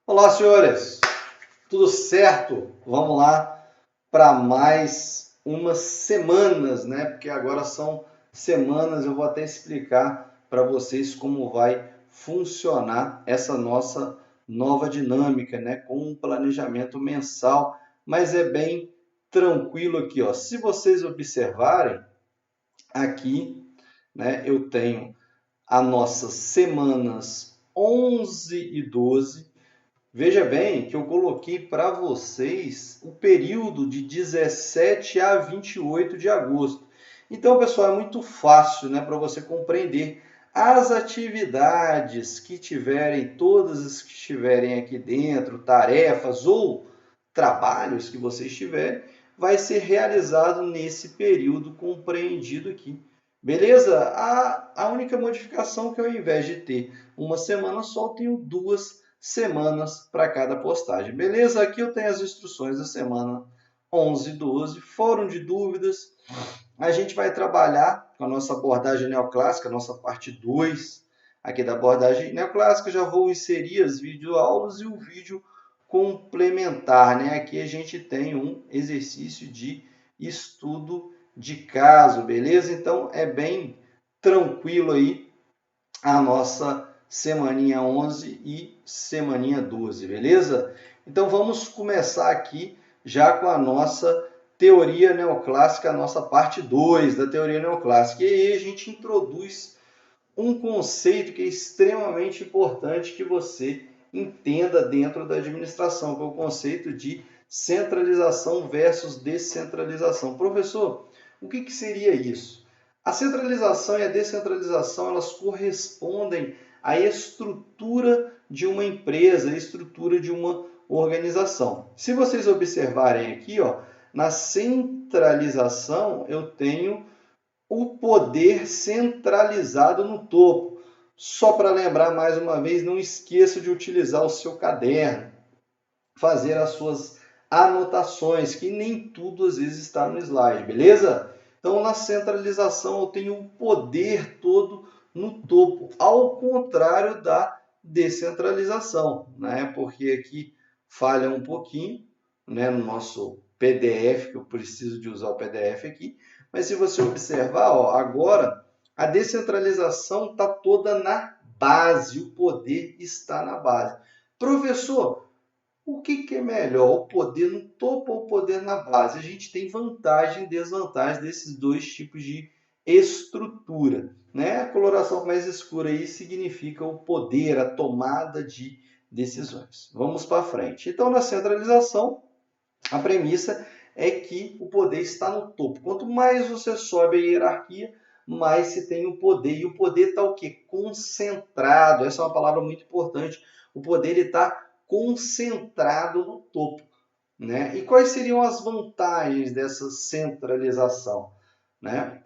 Olá, senhores! Tudo certo? Vamos lá para mais umas semanas, né? Porque agora são semanas, eu vou até explicar para vocês como vai funcionar essa nossa nova dinâmica, né? Com um planejamento mensal, mas é bem tranquilo aqui, ó. Se vocês observarem aqui, né? Eu tenho as nossas semanas 11 e 12. Veja bem que eu coloquei para vocês o período de 17 a 28 de agosto. Então, pessoal, é muito fácil, né, para você compreender as atividades que tiverem, todas as que estiverem aqui dentro, tarefas ou trabalhos que vocês tiverem, vai ser realizado nesse período compreendido aqui. Beleza? A única modificação é que ao invés de ter uma semana só, eu tenho duas semanas para cada postagem. Beleza? Aqui eu tenho as instruções da semana 11 e 12. Fórum de dúvidas. A gente vai trabalhar com a nossa abordagem neoclássica, a nossa parte 2 aqui da abordagem neoclássica. Já vou inserir as videoaulas e o vídeo complementar, né? Aqui a gente tem um exercício de estudo de caso, beleza? Então é bem tranquilo aí a nossa semaninha 11 e semaninha 12, beleza? Então vamos começar aqui já com a nossa teoria neoclássica, a nossa parte 2 da teoria neoclássica. E aí a gente introduz um conceito que é extremamente importante que você entenda dentro da administração, que é o conceito de centralização versus descentralização. Professor, o que seria isso? A centralização e a descentralização, elas correspondem à estrutura de uma empresa, à estrutura de uma organização. Se vocês observarem aqui, ó, na centralização eu tenho o poder centralizado no topo. Só para lembrar mais uma vez, não esqueça de utilizar o seu caderno, fazer as suas anotações, que nem tudo às vezes está no slide, beleza? Então, na centralização, eu tenho o poder todo no topo, ao contrário da descentralização, né? Porque aqui falha um pouquinho, né, no nosso PDF, que eu preciso de usar o PDF aqui, mas se você observar, ó, agora a descentralização está toda na base, o poder está na base. Professor, o que é melhor, o poder no topo ou o poder na base? A gente tem vantagem e desvantagem desses dois tipos de estrutura, né? A coloração mais escura aí significa o poder, a tomada de decisões. Vamos para frente. Então, na centralização, a premissa é que o poder está no topo. Quanto mais você sobe a hierarquia, mais se tem o poder. E o poder está o quê? Concentrado. Essa é uma palavra muito importante. O poder está concentrado no topo, né? E quais seriam as vantagens dessa centralização, né?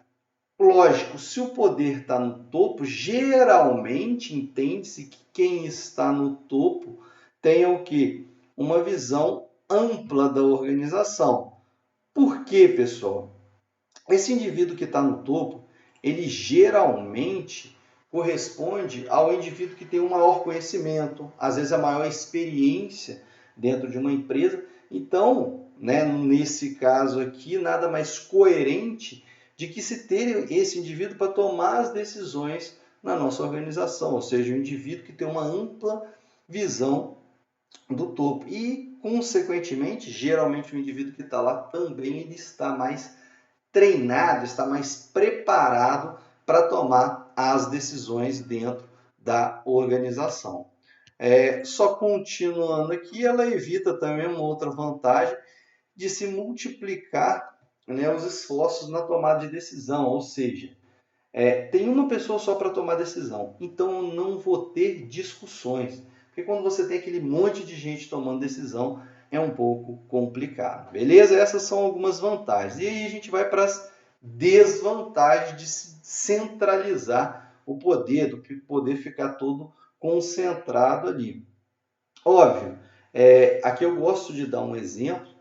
Lógico, se o poder está no topo, geralmente entende-se que quem está no topo tenha o quê? Uma visão ampla da organização. Por quê, pessoal? Esse indivíduo que está no topo, ele geralmente corresponde ao indivíduo que tem um maior conhecimento, às vezes a maior experiência dentro de uma empresa. Então, né, nesse caso aqui, nada mais coerente de que se ter esse indivíduo para tomar as decisões na nossa organização, ou seja, um indivíduo que tem uma ampla visão do topo. E, consequentemente, geralmente o indivíduo que está lá também ele está mais treinado, está mais preparado para tomar as decisões dentro da organização. Só continuando aqui, ela evita também uma outra vantagem de se multiplicar, né, os esforços na tomada de decisão, ou seja, tem uma pessoa só para tomar decisão, então eu não vou ter discussões, porque quando você tem aquele monte de gente tomando decisão, é um pouco complicado, beleza? Essas são algumas vantagens. E aí a gente vai para as desvantagens de se centralizar o poder, do poder ficar todo concentrado ali. Óbvio, aqui eu gosto de dar um exemplo,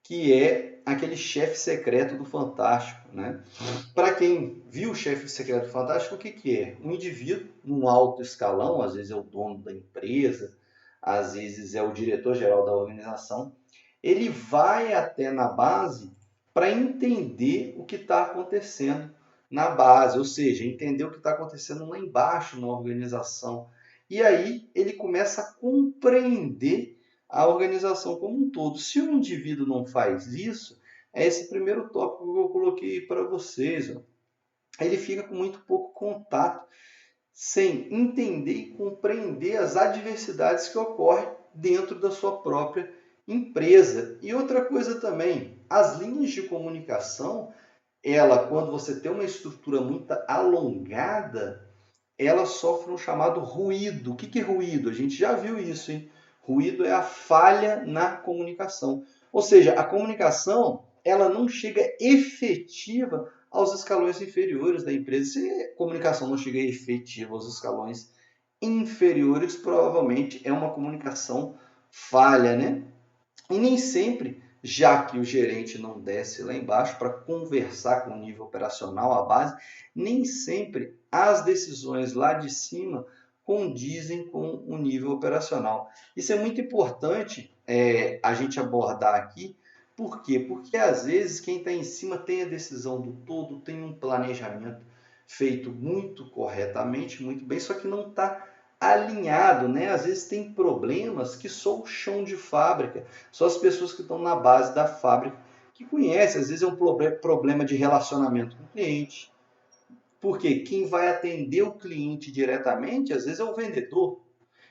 que é aquele chefe secreto do Fantástico, né? Para quem viu o chefe secreto do Fantástico, o que é? Um indivíduo num alto escalão, às vezes é o dono da empresa, às vezes é o diretor-geral da organização, ele vai até na base para entender o que está acontecendo na base, ou seja, entender o que está acontecendo lá embaixo na organização. E aí ele começa a compreender a organização como um todo. Se o indivíduo não faz isso, é esse primeiro tópico que eu coloquei para vocês. Ó. Ele fica com muito pouco contato, sem entender e compreender as adversidades que ocorrem dentro da sua própria empresa. E outra coisa também, as linhas de comunicação, ela, quando você tem uma estrutura muito alongada, ela sofre um chamado ruído. O que é ruído? A gente já viu isso, hein? Ruído é a falha na comunicação. Ou seja, a comunicação ela não chega efetiva aos escalões inferiores da empresa. Se a comunicação não chega efetiva aos escalões inferiores, provavelmente é uma comunicação falha, né? E nem sempre, já que o gerente não desce lá embaixo para conversar com o nível operacional, a base, nem sempre as decisões lá de cima condizem com o nível operacional. Isso é muito importante a gente abordar aqui. Por quê? Porque às vezes quem está em cima tem a decisão do todo, tem um planejamento feito muito corretamente, muito bem, só que não está alinhado, né? Às vezes tem problemas que só o chão de fábrica, só as pessoas que estão na base da fábrica que conhecem. Às vezes é um problema de relacionamento com o cliente, porque quem vai atender o cliente diretamente, às vezes é o vendedor.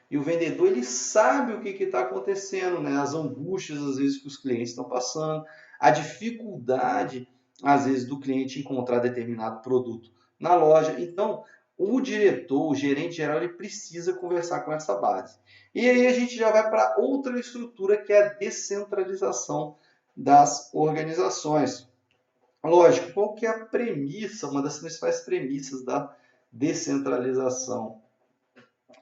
E o vendedor ele sabe o que está acontecendo, né? As angústias às vezes que os clientes estão passando, a dificuldade às vezes do cliente encontrar determinado produto na loja. Então, o diretor, o gerente geral, ele precisa conversar com essa base. E aí a gente já vai para outra estrutura que é a descentralização das organizações. Lógico, qual que é a premissa, uma das principais premissas da descentralização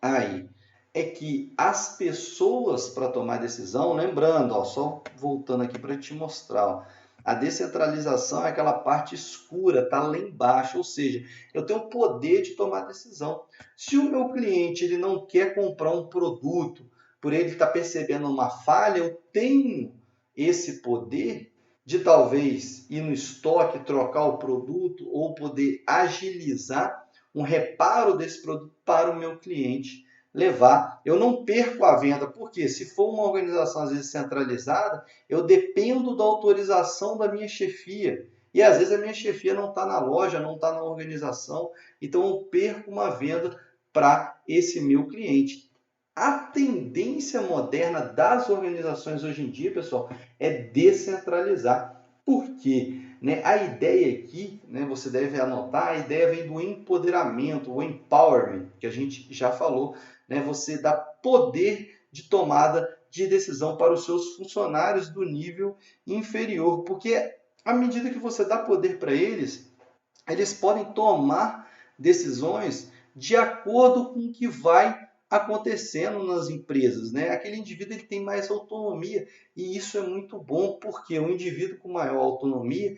aí? É que as pessoas para tomar decisão, lembrando, ó, só voltando aqui para te mostrar, ó, a descentralização é aquela parte escura, tá lá embaixo, ou seja, eu tenho o poder de tomar decisão. Se o meu cliente ele não quer comprar um produto, por ele estar percebendo uma falha, eu tenho esse poder de talvez ir no estoque, trocar o produto ou poder agilizar um reparo desse produto para o meu cliente levar. Eu não perco a venda, porque se for uma organização às vezes centralizada, eu dependo da autorização da minha chefia. E às vezes a minha chefia não está na loja, não está na organização, então eu perco uma venda para esse meu cliente. A tendência moderna das organizações hoje em dia, pessoal, é descentralizar. Por quê? Né? A ideia aqui, né, você deve anotar, a ideia vem do empoderamento, o empowerment, que a gente já falou, né? Você dá poder de tomada de decisão para os seus funcionários do nível inferior, porque à medida que você dá poder para eles, eles podem tomar decisões de acordo com o que vai acontecendo nas empresas, né? Aquele indivíduo ele tem mais autonomia e isso é muito bom porque o indivíduo com maior autonomia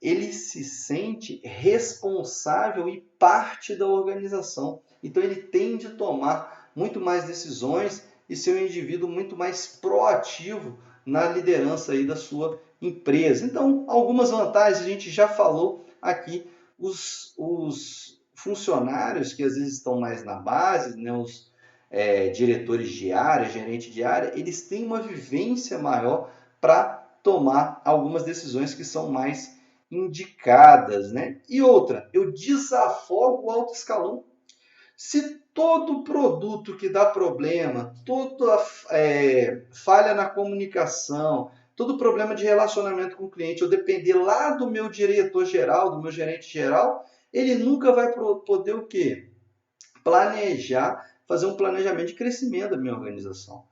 ele se sente responsável e parte da organização. Então ele tende a tomar muito mais decisões e ser um indivíduo muito mais proativo na liderança aí da sua empresa. Então, algumas vantagens a gente já falou aqui. Os funcionários que às vezes estão mais na base, né, os diretores de área, gerente de área, eles têm uma vivência maior para tomar algumas decisões que são mais indicadas, né? E outra, eu desafogo o alto escalão. Se todo produto que dá problema, toda falha na comunicação, todo problema de relacionamento com o cliente, eu depender lá do meu diretor geral, do meu gerente geral, ele nunca vai poder o quê? Planejar, fazer um planejamento de crescimento da minha organização.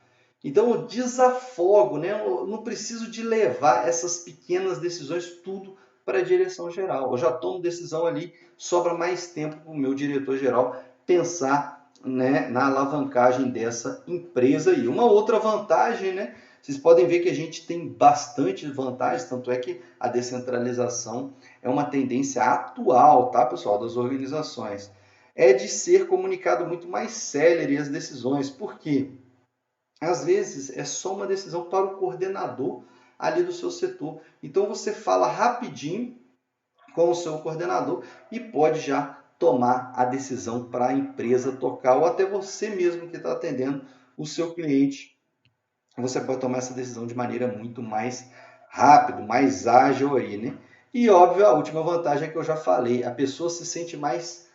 Então eu desafogo, né? Eu não preciso de levar essas pequenas decisões tudo para a direção geral. Eu já tomo decisão ali, sobra mais tempo para o meu diretor geral pensar, né, na alavancagem dessa empresa. E uma outra vantagem, né? Vocês podem ver que a gente tem bastante vantagens, tanto é que a descentralização é uma tendência atual, tá, pessoal, das organizações. É de ser comunicado muito mais célere as decisões. Por quê? às vezes é só uma decisão para o coordenador ali do seu setor. Então você fala rapidinho com o seu coordenador e pode já tomar a decisão para a empresa tocar, ou até você mesmo que está atendendo o seu cliente. Você pode tomar essa decisão de maneira muito mais rápida, mais ágil aí, né? E óbvio, a última vantagem é que eu já falei, a pessoa se sente mais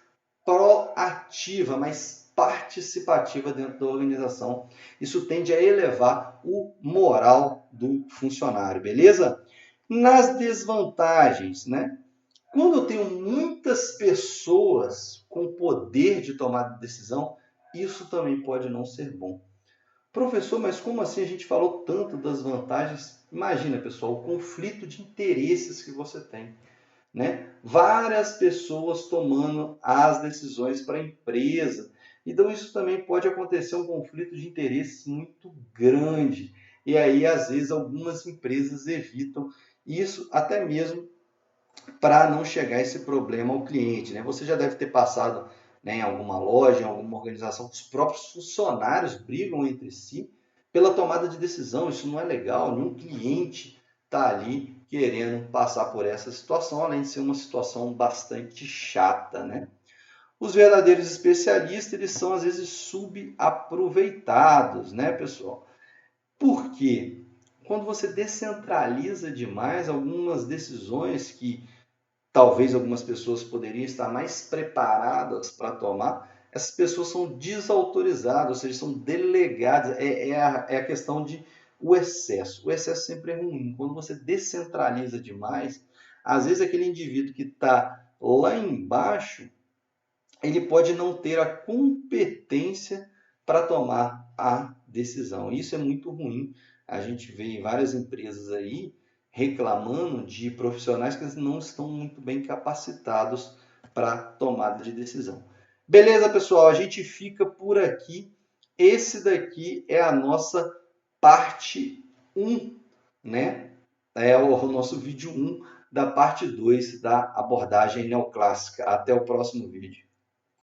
proativa, mais participativa dentro da organização. Isso tende a elevar o moral do funcionário, beleza? Nas desvantagens, né? Quando eu tenho muitas pessoas com poder de tomar decisão, isso também pode não ser bom. Professor, mas como assim a gente falou tanto das vantagens? Imagina, pessoal, o conflito de interesses que você tem, né? Várias pessoas tomando as decisões para a empresa. Então, isso também pode acontecer um conflito de interesses muito grande. E aí, às vezes, algumas empresas evitam isso até mesmo para não chegar esse problema ao cliente, né? Você já deve ter passado, né, em alguma loja, em alguma organização, os próprios funcionários brigam entre si pela tomada de decisão. Isso não é legal, nenhum cliente está ali querendo passar por essa situação, além de ser uma situação bastante chata, né? Os verdadeiros especialistas, eles são às vezes subaproveitados, né, pessoal? Por quê? Quando você descentraliza demais algumas decisões que talvez algumas pessoas poderiam estar mais preparadas para tomar, essas pessoas são desautorizadas, ou seja, são delegadas. É a questão de o excesso. O excesso sempre é ruim. Quando você descentraliza demais, às vezes aquele indivíduo que está lá embaixo, ele pode não ter a competência para tomar a decisão. Isso é muito ruim. A gente vê em várias empresas aí reclamando de profissionais que não estão muito bem capacitados para tomada de decisão. Beleza, pessoal? A gente fica por aqui. Esse daqui é a nossa parte 1, né? É o nosso vídeo 1 da parte 2 da abordagem neoclássica. Até o próximo vídeo.